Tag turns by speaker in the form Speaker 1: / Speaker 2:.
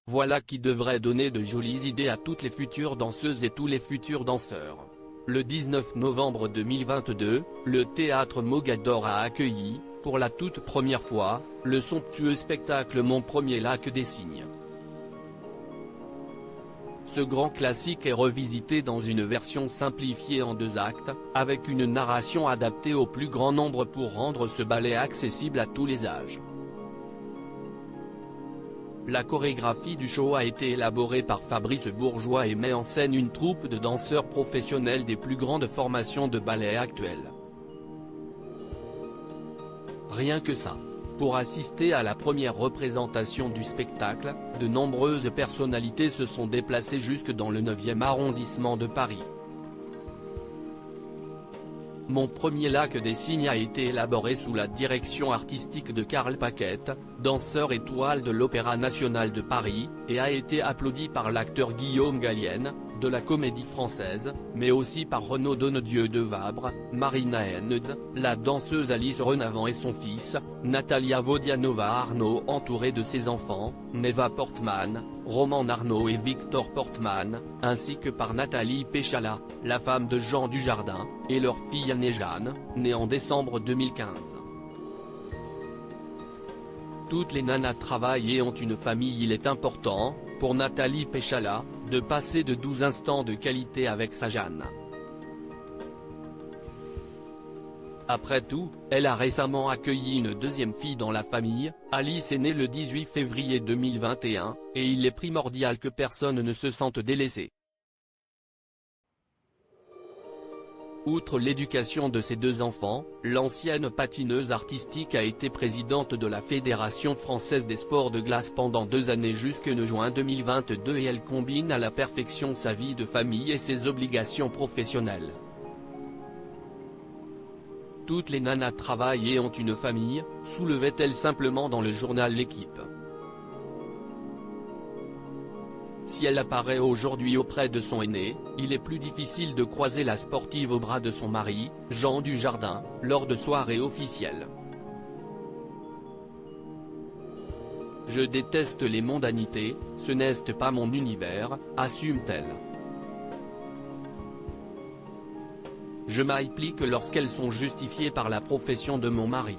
Speaker 1: Voilà qui devrait donner de jolies idées à toutes les futures danseuses et tous les futurs danseurs. Le 19 novembre 2022, le théâtre Mogador a accueilli, pour la toute première fois, le somptueux spectacle Mon premier lac des cygnes. Ce grand classique est revisité dans une version simplifiée en 2 actes, avec une narration adaptée au plus grand nombre pour rendre ce ballet accessible à tous les âges. La chorégraphie du show a été élaborée par Fabrice Bourgeois et met en scène une troupe de danseurs professionnels des plus grandes formations de ballet actuelles. Rien que ça. Pour assister à la première représentation du spectacle, de nombreuses personnalités se sont déplacées jusque dans le 9e arrondissement de Paris. Mon premier lac des cygnes a été élaboré sous la direction artistique de Karl Paquette, danseur étoile de l'Opéra national de Paris, et a été applaudi par l'acteur Guillaume Gallienne, de la Comédie Française, mais aussi par Renaud Donnedieu de Vabre, Marina Hennez, la danseuse Alice Renavant et son fils, Natalia Vodianova-Arnaud entourée de ses enfants, Neva Portman, Roman Arnaud et Victor Portman, ainsi que par Nathalie Péchala, la femme de Jean Dujardin, et leur fille Anne-Jeanne, née en décembre 2015. Toutes les nanas travaillent et ont une famille. Il est important, pour Nathalie Péchala, de passer de 12 instants de qualité avec sa Jeanne. Après tout, elle a récemment accueilli une 2e fille dans la famille. Alice est née le 18 février 2021, et il est primordial que personne ne se sente délaissé. Outre l'éducation de ses 2 enfants, l'ancienne patineuse artistique a été présidente de la Fédération française des sports de glace pendant 2 années jusqu'en juin 2022 et elle combine à la perfection sa vie de famille et ses obligations professionnelles. Toutes les nanas travaillent et ont une famille, soulevait-elle simplement dans le journal L'Équipe. Si elle apparaît aujourd'hui auprès de son aîné, il est plus difficile de croiser la sportive au bras de son mari, Jean Dujardin, lors de soirées officielles. Je déteste les mondanités, ce n'est pas mon univers, assume-t-elle. Je m'implique lorsqu'elles sont justifiées par la profession de mon mari.